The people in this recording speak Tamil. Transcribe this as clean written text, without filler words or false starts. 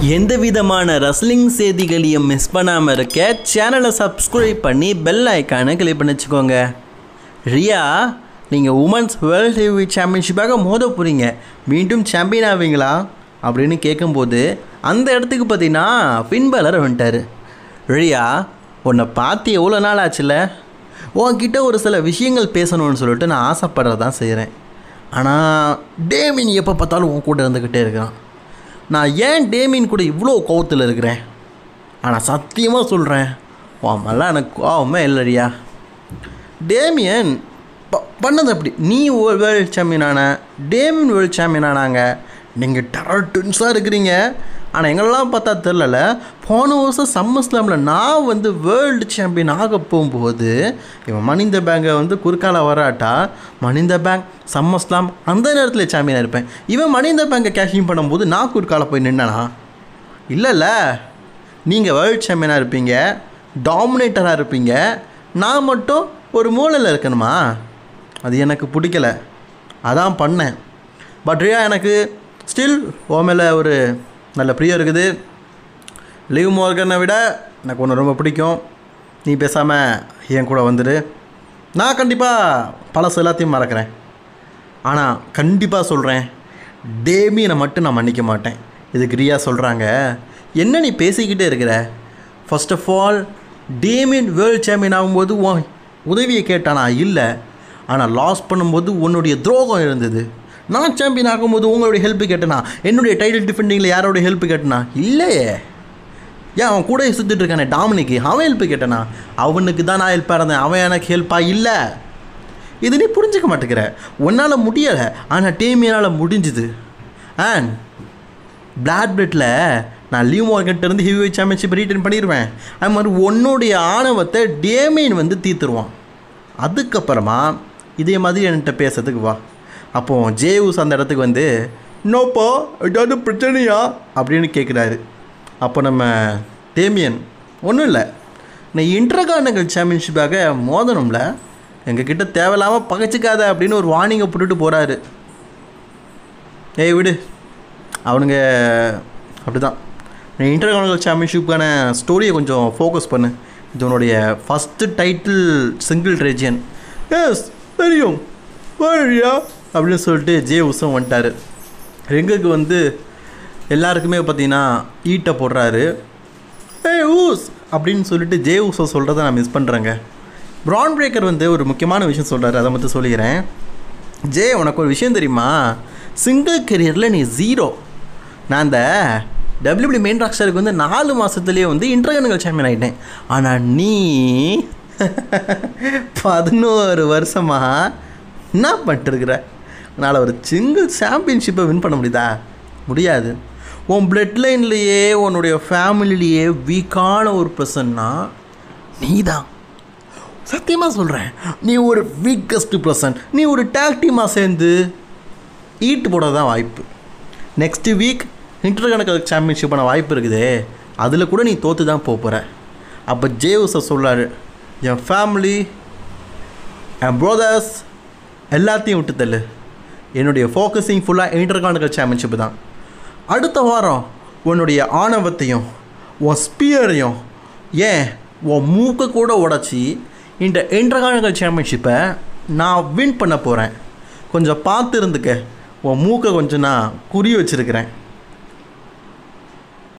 எந்த விதமான ரெஸ்லிங் செய்திகளையும் மிஸ் பண்ணாமல் இருக்க சேனலை சப்ஸ்கிரைப் பண்ணி பெல் ஐக்கானை கிளிக் பண்ணி வச்சுக்கோங்க. ரியா, நீங்கள் உமன்ஸ் வேர்ல்ட் ஹெவிவெயிட் சாம்பியன்ஷிப்பாக மோத போகிறீங்க, மீண்டும் சாம்பியன் ஆவீங்களா அப்படின்னு கேட்கும்போது அந்த இடத்துக்கு பார்த்தீங்கன்னா ஃபின் பலர் வந்துட்டார். ரியா, உன்னை பார்த்து எவ்வளோ நாள் ஆச்சுல்ல, உன்கிட்ட ஒரு சில விஷயங்கள் பேசணும்னு சொல்லிட்டு நான் ஆசைப்படுறதான் செய்கிறேன். ஆனால் டேமின் எப்போ பார்த்தாலும் உன் கூட இருந்துக்கிட்டே இருக்கிறான். நான் ஏன் டேமின் கூட இவ்வளோ கோவத்தில் இருக்கிறேன்? ஆனால் சத்தியமாக சொல்கிறேன், உன் மேலே எனக்கு கோவமே இல்லையா. டேமியன் பண்ணது அப்படி, நீ வேர்ல்டு சாம்பியன் ஆன, டேமின் வேர்ல்டு சாம்பியன் ஆனாங்க. நீங்கள் டெரர் ட்வின்ஸாக இருக்கிறீங்க. ஆனால் எங்களெல்லாம் பார்த்தா தெரில, போன வருஷம் சம்மர் ஸ்லாமில் நான் வேர்ல்டு சாம்பியன் ஆக போகும்போது இவன் மணி இந்த பேங்கை குறுக்கால வராட்டா, மணி இந்த பேங்க் சம்மர் ஸ்லாம் அந்த நேரத்தில் சாம்பியனாக இருப்பேன். இவன் மணி இந்த பேங்கை கேஷிங் பண்ணும்போது நான் குறுக்கால போய் நின்னனா? இல்லைல்ல, நீங்கள் வேர்ல்டு சாம்பியனாக இருப்பீங்க, டாமினேட்டராக இருப்பீங்க, நான் மட்டும் ஒரு மூலையில் இருக்கணுமா? அது எனக்கு பிடிக்கல, அதான் பண்ணேன். பட் ரியா, எனக்கு ஸ்டில் ஓ மேலே ஒரு நல்ல பிரியம் இருக்குது. லிவ் மோர்கனை விட எனக்கு ஒன்று ரொம்ப பிடிக்கும். நீ பேசாமல் என் கூட வந்துடு. நான் கண்டிப்பாக பழசு எல்லாத்தையும் மறக்கிறேன். ஆனால் கண்டிப்பாக சொல்கிறேன், டேமியனை மட்டும் நான் மன்னிக்க மாட்டேன். இதுக்கு ரியா சொல்கிறாங்க, என்ன நீ பேசிக்கிட்டே இருக்கிற? First of all, Damien world champion ஆகும்போது உன் உதவியை கேட்டானா? இல்லை. ஆனால் லாஸ் பண்ணும்போது உன்னுடைய துரோகம் இருந்தது. நான் சாம்பியன் ஆகும்போது உங்களுடைய ஹெல்ப்பு கேட்டனா? என்னுடைய டைட்டில் டிஃபெண்டிங்கில் யாரோடைய ஹெல்ப்பு கேட்டனா? இல்லையே. ஏன் அவன் கூட சுற்றிட்டு இருக்கானே டாமினிக்கு, அவன் ஹெல்ப்பு கேட்டனா? அவனுக்கு தான் நான் ஹெல்ப்பாக இருந்தேன், அவன் எனக்கு ஹெல்ப்பாக இல்லை. இது நீ புரிஞ்சிக்க மாட்டேங்கிற. உன்னால் முடியலை, ஆனால் டேமியனால் முடிஞ்சுது. அண்ட் பிளாட் பெட்டில் நான் லிவ் மோர்கன்கிட்டேருந்து ஹெவிவெயிட் சாம்பியன்ஷிப் ரீட்டைன் பண்ணிடுவேன். அது மாதிரி உன்னுடைய ஆணவத்தை டேமியன் தீர்த்துருவான். அதுக்கப்புறமா இதே மாதிரி என்கிட்ட பேசுறதுக்கு வா. அப்போது ஜேவுஸ் அந்த இடத்துக்கு நோப்பா ஏதாவது பிரச்சனையா அப்படின்னு கேட்குறாரு. அப்போ நம்ம டேமியன், ஒன்றும் இல்லை, நான் இன்டர்கான்டினென்டல் சாம்பியன்ஷிப்பாக மோதணும்ல, எங்ககிட்ட தேவையில்லாமல் பகைச்சிக்காத அப்படின்னு ஒரு வார்னிங்கை போட்டுட்டு போகிறாரு. ஏய் விடு, அவனுங்க அப்படி தான். நீ இன்டர்கான்டினென்டல் சாம்பியன்ஷிப்புக்கான ஸ்டோரியை கொஞ்சம் ஃபோக்கஸ் பண்ணு. இது உன்னுடைய first title single region. Yes தெரியும் வழியா அப்படின்னு சொல்லிட்டு ஜேவுஸும் வந்துட்டார். ரிங்குக்கு எல்லாருக்குமே பார்த்தீங்கன்னா ஈட்டை போடுறாரு. ஏய் ஊஸ் அப்படின்னு சொல்லிட்டு ஜேவுஸை சொல்கிறத நான் மிஸ் பண்ணுறேங்க. ப்ரான் பிரேக்கர் ஒரு முக்கியமான விஷயம் சொல்கிறாரு, அதை மட்டும் சொல்லிக்கிறேன். ஜே, உனக்கு ஒரு விஷயம் தெரியுமா? சிங்கிள் கெரியரில் நீ 0. நான் அந்த WWE மெயின் ராஸ்டருக்கு 4 மாதத்துலேயே இன்டர்கான்டினென்டல் சாம்பியன் ஆகிட்டேன். ஆனால் நீ 11 வருஷமாக என்ன பண்ணிட்டுருக்குற? அதனால் ஒரு சிங்கிள் சாம்பியன்ஷிப்பை வின் பண்ண முடியுதா? முடியாது. உன் பிளட் லைன்லேயே உன்னுடைய ஃபேமிலிலேயே வீக்கான ஒரு பர்சன்னா நீ தான். சத்தியமாக சொல்கிறேன், நீ ஒரு வீக்கஸ்ட் பர்சன். நீ ஒரு டாக் டீமாக சேர்ந்து ஈட்டு போட தான் வாய்ப்பு. நெக்ஸ்ட்டு வீக் இன்டர்கான்டினென்டல் சாம்பியன்ஷிப்பான வாய்ப்பு இருக்குது, அதில் கூட நீ தோற்று தான் போகிற. அப்போ ஜேவுஸை சொல்கிறாரு, என் ஃபேமிலி, என் ப்ரோதர்ஸ் எல்லாத்தையும் விட்டு தள்ளு. என்னுடைய ஃபோக்கஸிங் ஃபுல்லாக இன்டர்கான்டினென்டல் சாம்பியன்ஷிப்பு தான். அடுத்த வாரம் உன்னுடைய ஆணவத்தையும் உன் ஸ்பியரையும், ஏன் உன் மூக்கை கூட உடச்சி இந்த இன்டர்கான்டினென்டல் சாம்பியன்ஷிப்பை நான் வின் பண்ண போகிறேன். கொஞ்சம் பார்த்து இருந்துக்க. உன் மூக்கை கொஞ்சம் நான் குறி வச்சுருக்கிறேன்.